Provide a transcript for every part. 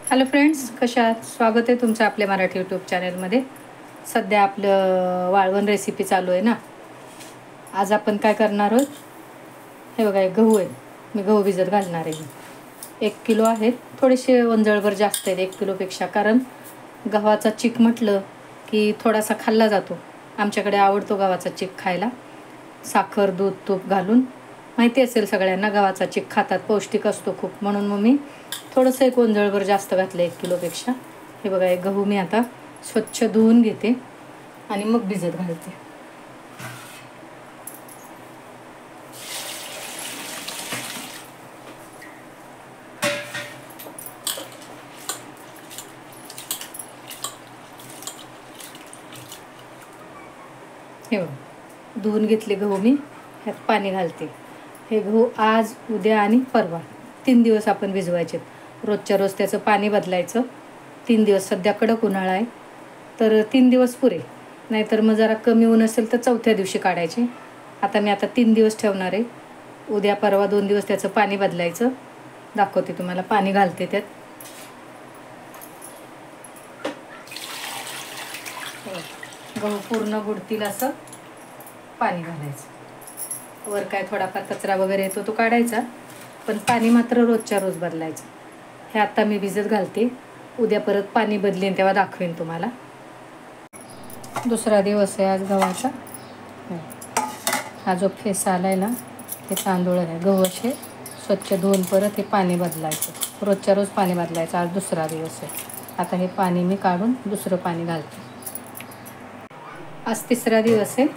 Hello friends, कशा आहात? स्वागत आहे तुमचं आपल्या मराठी यूट्यूब चॅनलमध्ये. सध्या आपलं वाळवण रेसिपी चालू आहे ना. आज आपण काय करणार आहोत? हे बघा, एक गहू आहे. मी गहू भिजत घालणार आहे. 1 किलो आहेत. थोडेसे ओंजळभर जास्त आहेत 1 किलोपेक्षा, कारण गव्हाचा चीक म्हटलं की थोडासा खाल्ला जातो. आमच्याकडे आवडतो गव्हाचा चीक खायला, साखर दूध तूप घालून. माहिती असेल सगळ्यांना, गव्हाचा चीक खातात, पौष्टिक असतो खूप. म्हणून मग मी थोडंसं एक ओंजळभर जास्त घातलं 1 किलोपेक्षा. हे बघा, एक गहू मी आता स्वच्छ धुवून घेते आणि मग भिजत घालते. हे बघा, धुवून घेतले गहू मी. ह्यात पाणी घालते. हे गहू आज, उद्या आणि परवा 3 दिवस आपण भिजवायचे. रोजच्या रोज त्याचं पाणी बदलायचं. 3 दिवस. सध्या कडक उन्हाळा आहे तर 3 दिवस पुरे. नाहीतर मग जरा कमी ऊन असेल तर 4थ्या दिवशी काढायचे. आता 3 दिवस ठेवणार आहे. उद्या परवा 2 दिवस त्याचं पाणी बदलायचं. दाखवते तुम्हाला. पाणी घालते त्यात. गहू पूर्ण बुडतील असं पाणी घालायचं. वर काय थोडाफार कचरा वगैरे येतो तो काढायचा, पण पाणी मात्र रोजच्या रोज बदलायचं. हे आता मी भिजत घालते. उद्या परत पाणी बदलेन तेव्हा दाखवेन तुम्हाला. दुसरा दिवस आहे आज गव्हाचा. हा जो फेस आलाय ना, हे तांदूळ आहे. गहू असे स्वच्छ धुवून परत हे पाणी बदलायचं. रोजच्या रोज पाणी बदलायचं. आज दुसरा दिवस आहे. आता हे पाणी मी काढून दुसरं पाणी घालते. आज तिसरा दिवस आहे.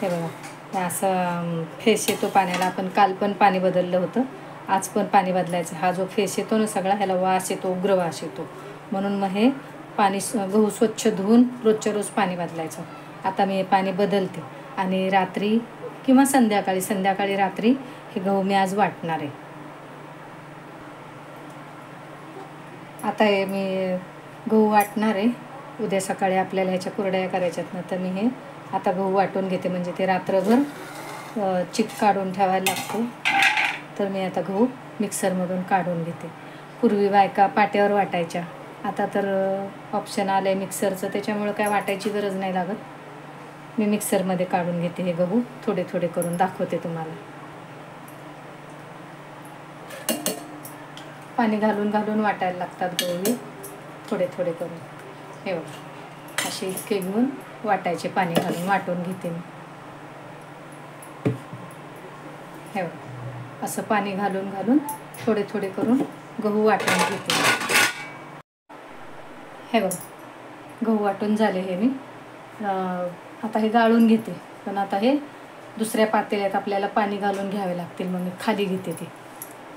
हे बघा, असं फेस येतो पाण्याला. आपण काल पण पाणी बदललं होतं, आज पण पाणी बदलायचं. हा जो फेस येतो ना सगळा, ह्याला वास येतो, उग्र वास येतो. म्हणून मग हे पाणी गहू स्वच्छ धुवून रोजच्या रोज पाणी बदलायचं. आता मी हे पाणी बदलते आणि रात्री किंवा संध्याकाळी रात्री हे गहू मी आज वाटणार आहे. आता हे मी गहू वाटणार आहे. उद्या सकाळी आपल्याला ह्याच्या कुरड्या करायच्यात ना, तर मी हे आता गहू वाटून घेते. म्हणजे ते रात्रभर चिक काढून ठेवायला लागतो. तर मी आता गहू मिक्सरमधून काढून घेते. पूर्वी बायका पाट्यावर वाटायच्या. आता तर ऑप्शन आलं आहे मिक्सरचं, त्याच्यामुळं काय वाटायची गरज नाही लागत. मी मिक्सरमध्ये काढून घेते हे गहू. थोडे थोडे करून दाखवते तुम्हाला. पाणी घालून घालून वाटायला लागतात गहू, थोडे थोडे करून. हे बघा, असे इतके घेऊन वाटायचे. पाणी घालून वाटून घेते मी. हे बघा, असं पाणी घालून घालून थोडे थोडे करून गहू वाटून घेते. हे बघा, गहू वाटून झाले हे मी. आता हे गाळून घेते. पण आता हे दुसऱ्या पातेल्यात आपल्याला पाणी घालून घ्यावे लागतील. मग मी खाली घेते ते,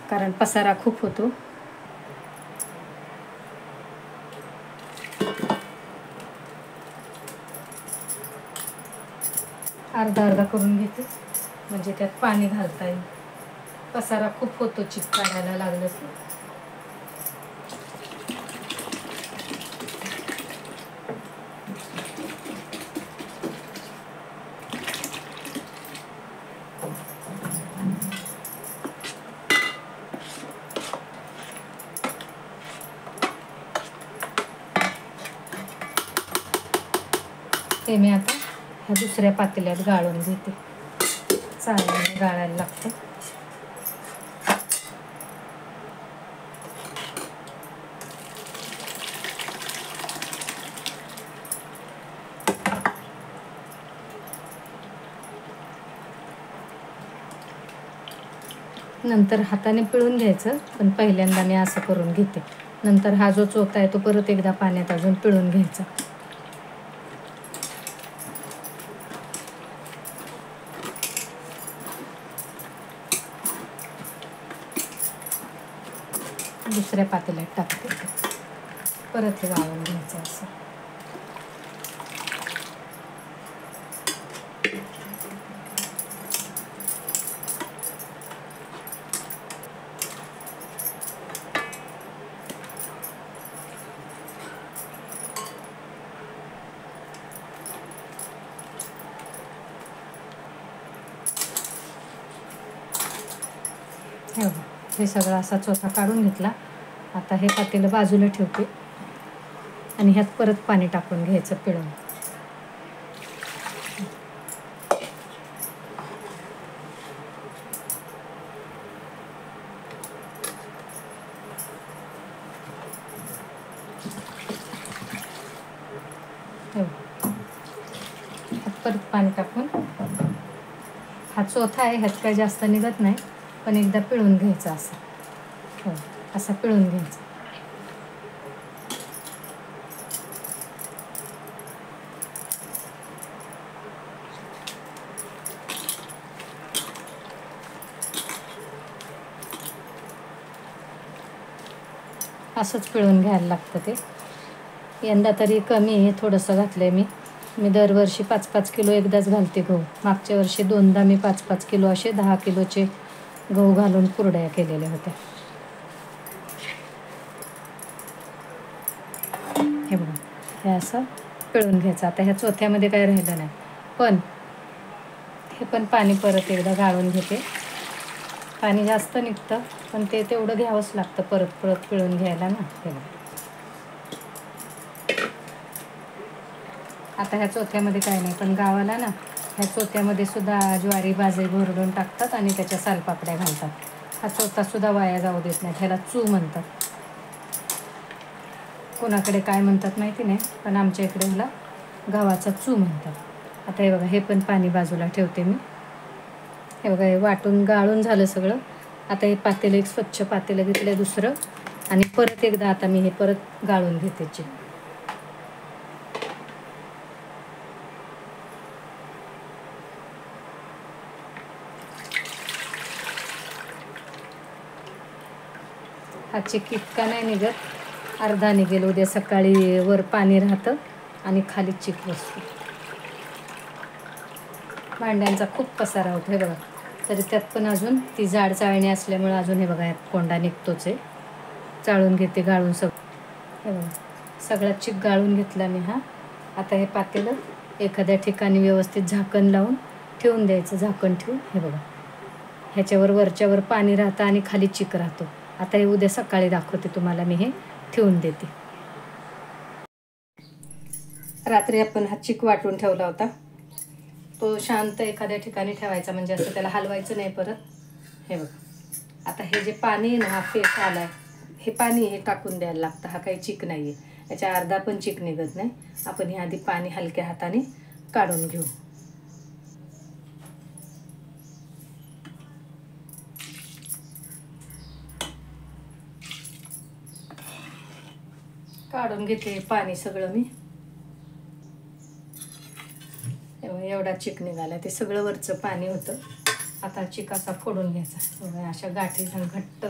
कारण पसारा खूप होतो. अर्धा अर्धा करून घेते, म्हणजे त्यात पाणी घालता येईल. पसारा खूप होतो चिक काढायला लागलं की. ते मी आता ह्या दुसऱ्या पातेल्यात गाळून घेते. चांगलं गाळायला लागतं. नंतर हाताने पिळून घ्यायचं, पण पहिल्यांदा मी असं करून घेते. नंतर हा जो चोथा आहे तो परत एकदा पाण्यात अजून पिळून घ्यायचा. दुसऱ्या पातेल्यात टाकते. परत हे गाळून घ्यायचं असं. हे सगळं असा चोथा काढून घेतला. आता हे पातेलं बाजूला ठेवते आणि ह्यात परत पाणी टाकून घ्यायचं पिळून. ह्यात परत पाणी टाकून, हा चौथा आहे, ह्यात काही जास्त निघत नाही, पण एकदा पिळून घ्यायचं असं. असं पिळून घ्यायचं. असंच पिळून घ्यायला लागतं ते. यंदा तरी कमी आहे, थोडंसं घातलं आहे मी दरवर्षी 5-5 किलो एकदाच घालते गहू. मागच्या वर्षी 2दा मी 5-5 किलो असे 10 किलोचे गहू घालून कुरडया केलेल्या होत्या. हे बघा, हे असं पिळून घ्यायचं. आता ह्या चौथ्यामध्ये काही राहिलं नाही, पण हे पण पाणी परत एकदा गाळून घेते. पाणी जास्त निघतं, पण ते तेवढं घ्यावंच लागतं परत पिळून घ्यायला ना. हे बघा, आता ह्या चौथ्यामध्ये काय नाही, पण गावाला ना ह्या चौथ्यामध्ये सुद्धा ज्वारी बाजरी भरडून टाकतात आणि त्याच्या सालपापड्या घालतात. हा चौथासुद्धा वाया जाऊ देत नाही. ह्याला चू म्हणतात. कोणाकडे काय म्हणतात माहिती नाही, पण आमच्या इकडे ह्याला गव्हाचा चू म्हणतात. आता हे बघा, हे पण पाणी बाजूला ठेवते मी. हे बघा, हे वाटून गाळून झालं सगळं. आता हे पातेलं, एक स्वच्छ पातेलं घेतलं दुसरं, आणि परत एकदा आता मी हे परत गाळून घेते चिक. हा चिक इतका नाही निघत, अर्धा निघेल. उद्या सकाळी वर पाणी राहतं आणि खाली चिक बसतो. भांड्यांचा खूप पसारा होतो. हे बघा, तरी त्यात पण अजून ती जाड चाळणी असल्यामुळे अजून हे बघा, यात कोंडा निघतोच आहे. चाळून घेते, गाळून हे बघा, सगळा चिक गाळून घेतला मी. आता हे पातेलं एखाद्या ठिकाणी व्यवस्थित झाकण लावून ठेवून द्यायचं. झाकण ठेवून हे बघा, ह्याच्यावर वरच्यावर पाणी राहतं आणि खाली चिक राहतो. आता हे उद्या सकाळी दाखवते तुम्हाला. मी हे ठेवून देते. रात्री आपण हा चिक वाटून ठेवला होता, तो शांत एखाद्या ठिकाणी ठेवायचा, म्हणजे असं त्याला हलवायचं नाही परत. हे बघा, आता हे जे पाणी आहे ना, हा फेस आला आहे, हे पाणी हे टाकून द्यायला लागतं. हा काही चिक नाही आहे, याच्या अर्धा पण चिक निघत नाही. आपण हे आधी पाणी हलक्या हाताने काढून घेऊ. काढून घेते पाणी सगळं मी. एवढा चिक निघाला, ते सगळं वरचं पाणी होतं. आता चिक असा फोडून घ्यायचा. अशा गाठी घट्ट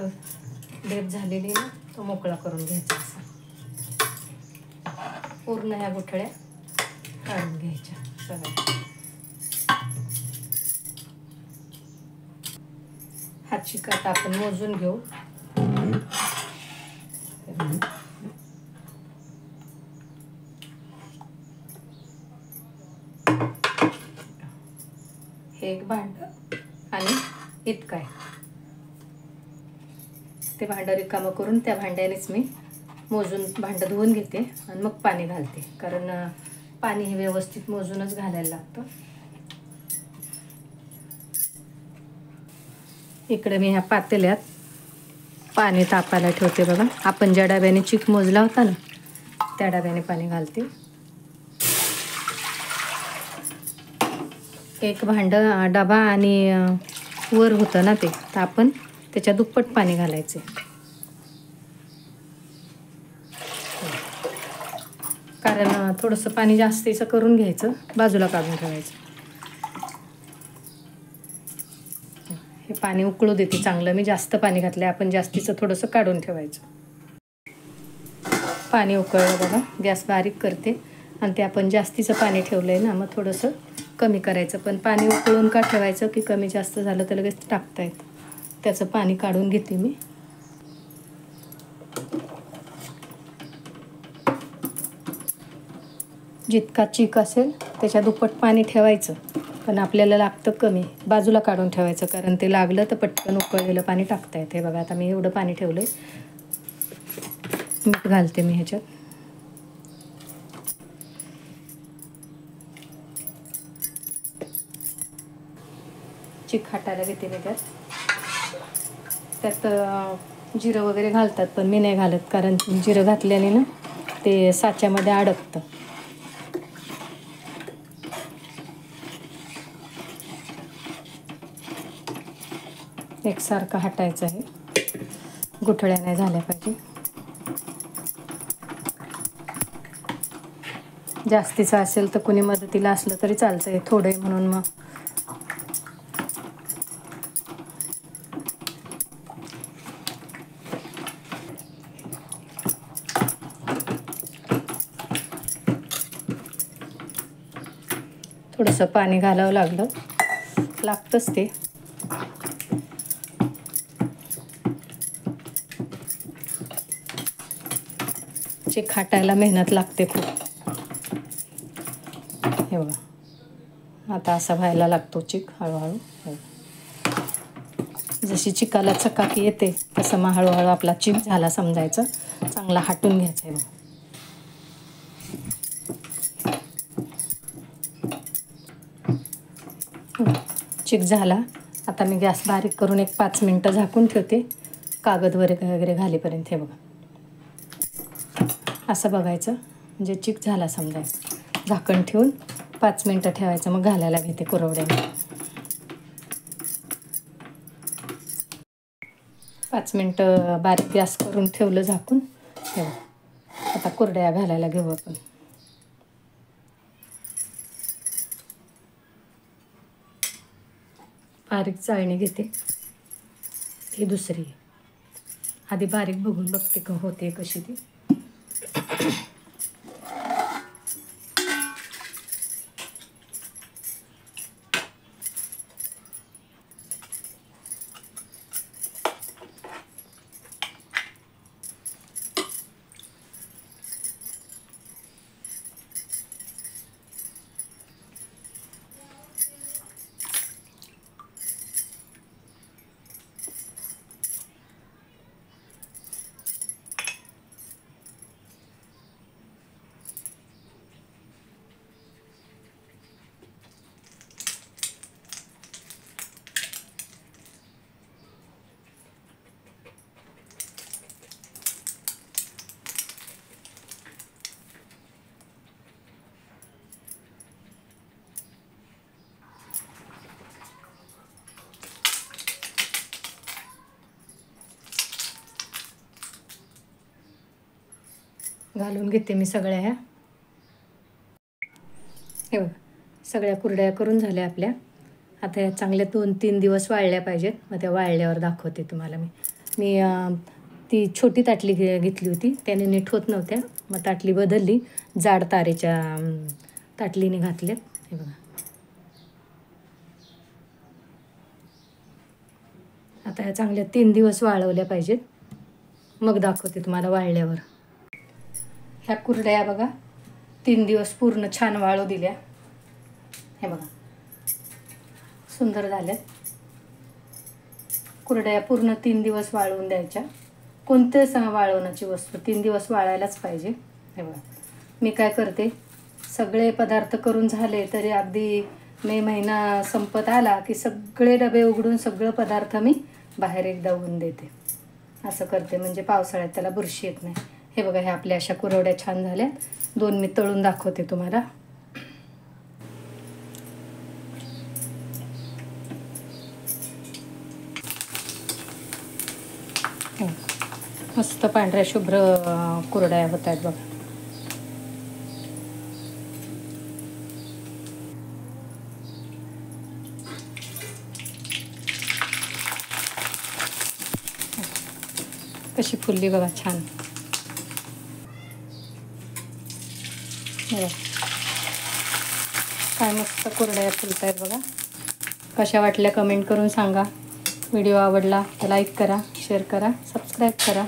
डेप झालेली ना, तो मोकळा करून घ्यायचा. असा पूर्ण ह्या गुठळ्या काढून घ्यायच्या सगळ्या. हा चिक आता आपण मोजून घेऊ. हे एक भांड आणि इतकं आहे. ते भांडं रिकामं करून त्या भांड्यानेच मी मोजून भांडं धुवून घेते आणि मग पाणी घालते, कारण पाणी हे व्यवस्थित मोजूनच घालायला लागतं. इकडे मी ह्या पातेल्यात पाणी तापायला ठेवते. बघा, आपण ज्या डब्याने चिक मोजला होता ना, त्या डब्याने पाणी घालते. एक भांडं डबा आणि वर होतं ना ते, तर आपण त्याच्या दुप्पट पाणी घालायचे. कारण थोडंसं पाणी जास्तीचं करून घ्यायचं, बाजूला काढून ठेवायचं. हे पाणी उकळू देते चांगलं. मी जास्त पाणी घातलं, आपण जास्तीचं थोडंसं काढून ठेवायचं. पाणी उकळलं बघा, गॅस बारीक करते आणि ते आपण जास्तीचं पाणी ठेवलं आहे ना, मग थोडंसं कमी करायचं. पण पाणी उकळून का ठेवायचं की कमी जास्त झालं तर लगेच टाकता येतं. त्याचं पाणी काढून घेते मी. जितका चिक असेल त्याच्या दुप्पट पाणी ठेवायचं, पण आपल्याला लागतं कमी. बाजूला काढून ठेवायचं, कारण ते लागलं तर पटकन उकळलेलं पाणी टाकता येते. बघा, आता मी एवढं पाणी ठेवलं आहे. मीठ घालते मी ह्याच्यात. चिक हाटायला घेते मी त्यात जिरं वगैरे घालतात, पण मी नाही घालत, कारण जिरं घातल्याने ना ते साच्यामध्ये अडकतं. एकसारखं हटायचं आहे, गुठळ्या नाही झाल्या पाहिजे. जास्तीचं असेल तर कुणी मदतीला असलं तरी चालतंय, थोडं आहे म्हणून मग थोडंसं पाणी घालावं लागतंच ते. चिक हाटायला मेहनत लागते खूप. हे बघा, आता असा व्हायला लागतो चिक हळूहळू. जशी चिकाला चकाकी येते तसं मग हळूहळू आपला चिक झाला समजायचं. चांगला हाटून घ्यायचा आहे. चिक झाला. आता मी गॅस बारीक करून एक 5 मिनटं झाकून ठेवते, कागद वगैरे घालीपर्यंत. हे बघा, असं बघायचं म्हणजे चिक झाला समजायचं. झाकण ठेवून 5 मिनटं ठेवायचं, मग घालायला घेते कुरवड्याने. 5 मिनटं बारीक गॅस करून ठेवलं झाकून. हे बघा, आता कुरड्या घालायला घेऊ आपण. बारीक चाळणी घेते, ही दुसरी. आधी बारीक बघून बघते का होते कशी ती. घालून घेते मी सगळ्या ह्या. हे बघा, सगळ्या कुरड्या करून झाल्या आपल्या. आता या चांगल्या 2-3 दिवस वाळल्या पाहिजेत. मग त्या वाळल्यावर दाखवते तुम्हाला मी ती छोटी ताटली घेतली होती, त्याने नीट होत नव्हत्या. मग ताटली बदलली, जाड तारेच्या ताटलीने घातल्यात. हे बघा, आता या चांगल्या 3 दिवस वाळवल्या पाहिजेत, मग दाखवते तुम्हाला वाळल्यावर. ह्या कुरड्या बघा 3 दिवस पूर्ण छान वाळू दिल्या. हे बघा, सुंदर झाल्यात. कुरड्या पूर्ण 3 दिवस वाळवून द्यायच्या. कोणत्याच वाळवण्याची वस्तू 3 दिवस वाळायलाच पाहिजे. हे बघा, मी काय करते, सगळे पदार्थ करून झाले तरी अगदी मे महिना संपत आला की सगळे डबे उघडून सगळं पदार्थ मी बाहेर एकदा ऊन देते. असं करते म्हणजे पावसाळ्यात त्याला बुरशी येत नाही. हे बघा, ह्या आपल्या अशा कुरवड्या छान झाल्या. 2 मी तळून दाखवते तुम्हाला. मस्त पांढऱ्या शुभ्र कुरड्या होत आहेत बघा. कशी फुलली बघा छान. काय मस्त कुरड्या फुलत आहेत बघा. कशा वाटल्या कमेंट करून सांगा. व्हिडिओ आवडला तर लाईक करा, शेअर करा, सबस्क्राईब करा.